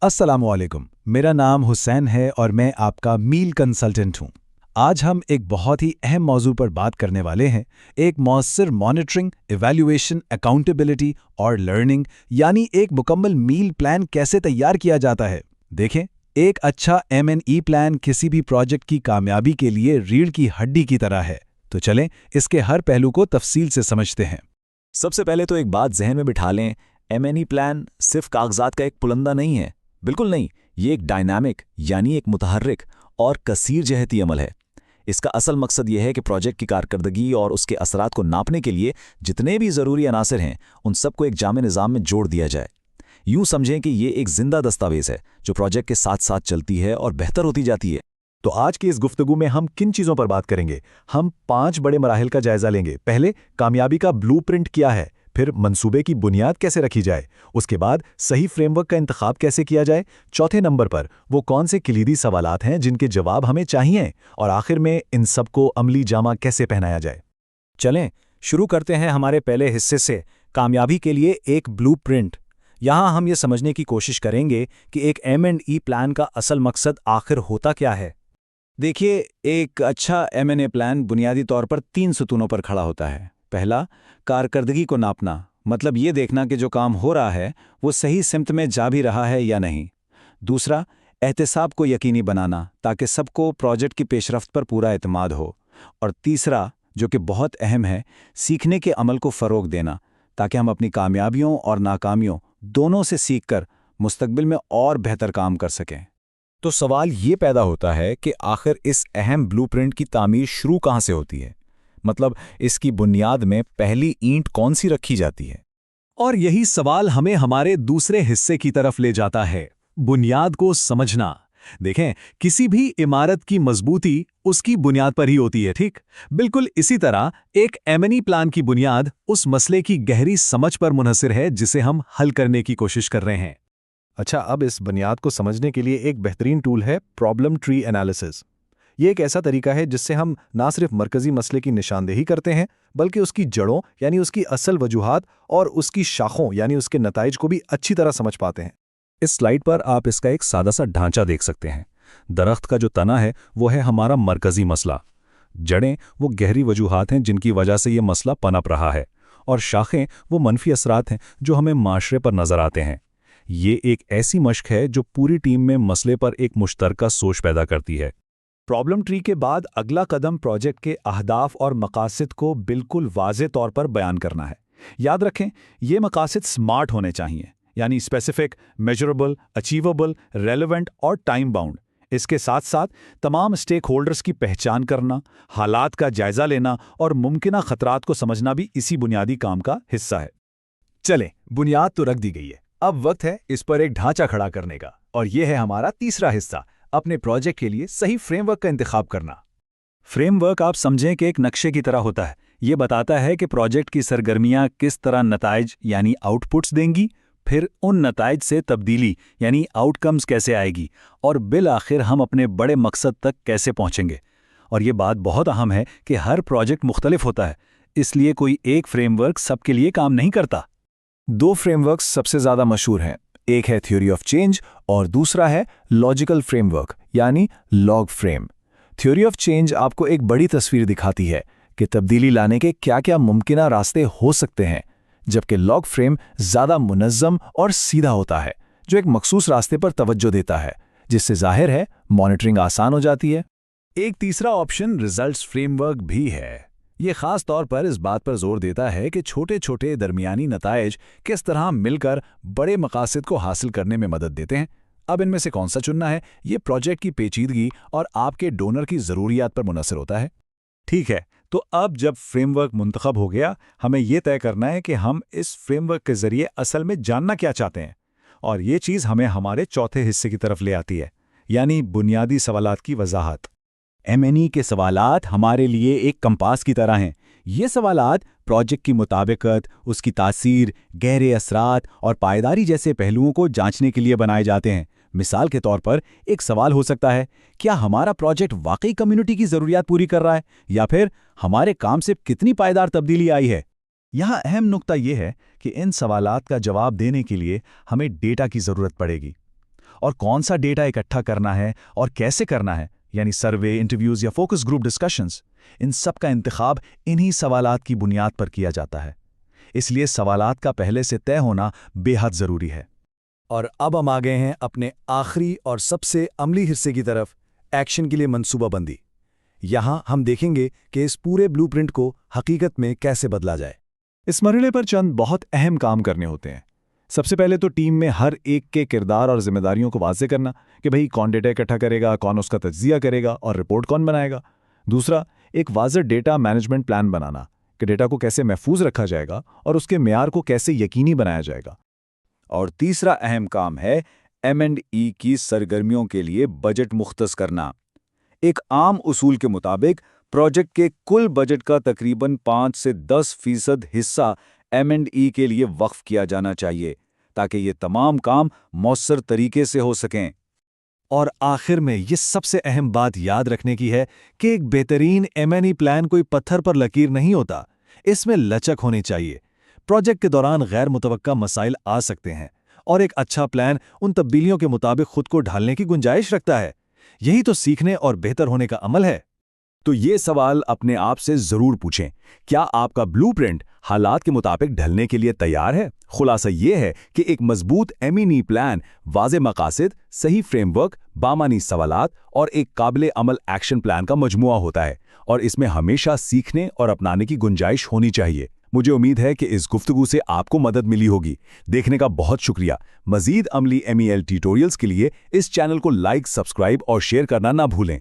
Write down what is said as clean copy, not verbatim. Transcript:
अस्सलामुअलैकुम। मेरा नाम हुसैन है और मैं आपका मील कंसल्टेंट हूँ। आज हम एक बहुत ही अहम मौजू पर बात करने वाले हैं, एक मौसर मॉनिटरिंग, इवैल्यूएशन, अकाउंटेबिलिटी और लर्निंग, यानी एक मुकम्मल मील प्लान कैसे तैयार किया जाता है। देखें, एक अच्छा M&E प्लान किसी भी प्रोजेक्ट की कामयाबी के लिए रीढ़ की हड्डी की तरह है। तो चलें, इसके हर पहलू को तफसील से समझते हैं। सबसे पहले तो एक बात जहन में बिठा लें, M&E प्लान सिर्फ कागजात का एक पुलंदा नहीं है। बिल्कुल नहीं, ये एक डायनामिक यानी एक मुतहर्रिक और कसीर जहती अमल है। इसका असल मकसद यह है कि प्रोजेक्ट की कारकर्दगी और उसके असरात को नापने के लिए जितने भी ज़रूरी अनासर हैं उन सबको एक जामे निज़ाम में जोड़ दिया जाए। यूँ समझें कि ये एक जिंदा दस्तावेज़ है जो प्रोजेक्ट के साथ साथ चलती है और बेहतर होती जाती है। तो आज की इस गुफ्तगू में हम किन चीज़ों पर बात करेंगे? हम 5 बड़े मराहिल का जायजा लेंगे। पहले, कामयाबी का ब्लूप्रिंट क्या है, फिर मंसूबे की बुनियाद कैसे रखी जाए, उसके बाद सही फ्रेमवर्क का इंतखाब कैसे किया जाए, चौथे नंबर पर वो कौन से कलीदी सवालात हैं जिनके जवाब हमें चाहिए, और आखिर में इन सबको अमली जामा कैसे पहनाया जाए। चलें शुरू करते हैं हमारे पहले हिस्से से, कामयाबी के लिए एक ब्लूप्रिंट। यहाँ हम ये समझने की कोशिश करेंगे कि एक M&E प्लान का असल मकसद आखिर होता क्या है। देखिए, एक अच्छा M&E प्लान बुनियादी तौर पर 3 सतूनों पर खड़ा होता है। पहला, कारकर्दगी को नापना, मतलब ये देखना कि जो काम हो रहा है वो सही सिमत में जा भी रहा है या नहीं। दूसरा, एहतिसाब को यकीनी बनाना ताकि सबको प्रोजेक्ट की पेशरफ्त पर पूरा एतमाद हो। और तीसरा, जो कि बहुत अहम है, सीखने के अमल को फ़रोग देना ताकि हम अपनी कामयाबियों और नाकामियों दोनों से सीखकर मुस्तकबिल में और बेहतर काम कर सकें। तो सवाल ये पैदा होता है कि आखिर इस अहम ब्लूप्रिंट की तामीर शुरू कहाँ से होती है, मतलब इसकी बुनियाद में पहली ईंट कौन सी रखी जाती है। और यही सवाल हमें हमारे दूसरे हिस्से की तरफ ले जाता है, बुनियाद को समझना। देखें, किसी भी इमारत की मजबूती उसकी बुनियाद पर ही होती है, ठीक? बिल्कुल इसी तरह एक M&E प्लान की बुनियाद उस मसले की गहरी समझ पर मुनहसिर है जिसे हम हल करने की कोशिश कर रहे हैं। अच्छा, अब इस बुनियाद को समझने के लिए एक बेहतरीन टूल है प्रॉब्लम ट्री एनालिसिस। ये एक ऐसा तरीका है जिससे हम ना सिर्फ मरकजी मसले की निशानदेही करते हैं, बल्कि उसकी जड़ों यानी उसकी असल वजूहात और उसकी शाखों यानी उसके नताइज को भी अच्छी तरह समझ पाते हैं। इस स्लाइड पर आप इसका एक सादा सा ढांचा देख सकते हैं। दरख्त का जो तना है वो है हमारा मरकजी मसला, जड़ें वो गहरी वजूहात हैं जिनकी वजह से ये मसला पनप रहा है, और शाखें वो मनफी असरात हैं जो हमें माशरे पर नजर आते हैं। ये एक ऐसी मश्क है जो पूरी टीम में मसले पर एक मुश्तरका सोच पैदा करती है। प्रॉब्लम ट्री के बाद अगला कदम प्रोजेक्ट के अहदाफ और मकासद को बिल्कुल वाज़े तौर पर बयान करना है। याद रखें, ये मकासद स्मार्ट होने चाहिए, यानी स्पेसिफिक, मेजरेबल, अचीवेबल, रेलेवेंट और टाइम बाउंड। इसके साथ साथ तमाम स्टेक होल्डर्स की पहचान करना, हालात का जायजा लेना और मुमकिना खतरात को समझना भी इसी बुनियादी काम का हिस्सा है। चलें, बुनियाद तो रख दी गई है, अब वक्त है इस पर एक ढांचा खड़ा करने का, और यह है हमारा तीसरा हिस्सा, अपने प्रोजेक्ट के लिए सही फ्रेमवर्क का इंतखाब करना। फ्रेमवर्क आप समझें कि एक नक्शे की तरह होता है। ये बताता है कि प्रोजेक्ट की सरगर्मियां किस तरह नताइज यानी आउटपुट्स देंगी, फिर उन नताइज से तब्दीली यानी आउटकम्स कैसे आएगी, और बिल आखिर हम अपने बड़े मकसद तक कैसे पहुंचेंगे। और ये बात बहुत अहम है कि हर प्रोजेक्ट मुख्तलिफ होता है, इसलिए कोई एक फ्रेमवर्क सबके लिए काम नहीं करता। 2 फ्रेमवर्क्स सबसे ज़्यादा मशहूर हैं, एक है थ्योरी ऑफ चेंज और दूसरा है लॉजिकल फ्रेमवर्क यानी log frame. Theory of change आपको एक बड़ी तस्वीर दिखाती है कि तब्दीली लाने के क्या क्या मुमकिना रास्ते हो सकते हैं, जबकि लॉग फ्रेम ज़्यादा मुनज़्ज़म और सीधा होता है, जो एक मखसूस रास्ते पर तवज्जो देता है, जिससे जाहिर है मॉनिटरिंग आसान हो जाती है। एक तीसरा ऑप्शन रिजल्ट्स फ्रेमवर्क भी है। ये खास तौर पर इस बात पर जोर देता है कि छोटे छोटे दरमियानी नताइज किस तरह मिलकर बड़े मकासद को हासिल करने में मदद देते हैं। अब इनमें से कौन सा चुनना है, ये प्रोजेक्ट की पेचीदगी और आपके डोनर की ज़रूरियात पर मुनहसर होता है। ठीक है, तो अब जब फ्रेमवर्क मुंतखब हो गया, हमें ये तय करना है कि हम इस फ्रेमवर्क के ज़रिए असल में जानना क्या चाहते हैं। और ये चीज़ हमें हमारे चौथे हिस्से की तरफ ले आती है, यानी बुनियादी सवालात की वजाहत। M&E के सवालात हमारे लिए एक कंपास की तरह हैं। ये सवालात प्रोजेक्ट की मुताबिकत, उसकी तासीर, गहरे असरात और पायदारी जैसे पहलुओं को जांचने के लिए बनाए जाते हैं। मिसाल के तौर पर एक सवाल हो सकता है, क्या हमारा प्रोजेक्ट वाकई कम्युनिटी की ज़रूरियात पूरी कर रहा है, या फिर हमारे काम से कितनी पायदार तब्दीली आई है। यहाँ अहम नुक्ता यह है कि इन सवालात का जवाब देने के लिए हमें डेटा की ज़रूरत पड़ेगी, और कौन सा डेटा इकट्ठा करना है और कैसे करना है, यानी सर्वे, इंटरव्यूज या फोकस ग्रुप डिस्कशंस, इन सब का इंतखाब इन्हीं सवालात की बुनियाद पर किया जाता है। इसलिए सवालात का पहले से तय होना बेहद ज़रूरी है। और अब हम आ गए हैं अपने आखिरी और सबसे अमली हिस्से की तरफ, एक्शन के लिए मंसूबाबंदी। यहाँ हम देखेंगे कि इस पूरे ब्लूप्रिंट को हकीकत में कैसे बदला जाए। इस मरहले पर चंद बहुत अहम काम करने होते हैं। सबसे पहले तो टीम में हर एक के किरदार और जिम्मेदारियों को वाज़ेह करना कि भाई कौन डेटा इकट्ठा करेगा, कौन उसका तज्जिया करेगा और रिपोर्ट कौन बनाएगा। दूसरा, एक वाज़ेह डेटा मैनेजमेंट प्लान बनाना कि डेटा को कैसे महफूज रखा जाएगा और उसके मेयार को कैसे यकीनी बनाया जाएगा। और तीसरा अहम काम है M&E की सरगर्मियों के लिए बजट मुख्तस करना। एक आम उसूल के मुताबिक प्रोजेक्ट के कुल बजट का तकरीबन 5 से 10% हिस्सा M&E के लिए वक्फ किया जाना चाहिए ताकि ये तमाम काम मौसर तरीके से हो सकें। और आखिर में ये सबसे अहम बात याद रखने की है कि एक बेहतरीन M&E प्लान कोई पत्थर पर लकीर नहीं होता, इसमें लचक होनी चाहिए। प्रोजेक्ट के दौरान गैर मुतवक्का मसाइल आ सकते हैं और एक अच्छा प्लान उन तब्दीलियों के मुताबिक खुद को ढालने की गुंजाइश रखता है। यही तो सीखने और बेहतर होने का अमल है। तो ये सवाल अपने आप से जरूर पूछें, क्या आपका ब्लूप्रिंट हालात के मुताबिक ढलने के लिए तैयार है? खुलासा ये है कि एक मजबूत M&E प्लान वाज़े मकासद, सही फ्रेमवर्क, बामानी सवालात और एक काबिल अमल एक्शन प्लान का मजमुआ होता है और इसमें हमेशा सीखने और अपनाने की गुंजाइश होनी चाहिए। मुझे उम्मीद है कि इस गुफ्तगू से आपको मदद मिली होगी। देखने का बहुत शुक्रिया। मजीद अमली MEL ट्यूटोरियल्स के लिए इस चैनल को लाइक, सब्सक्राइब और शेयर करना ना भूलें।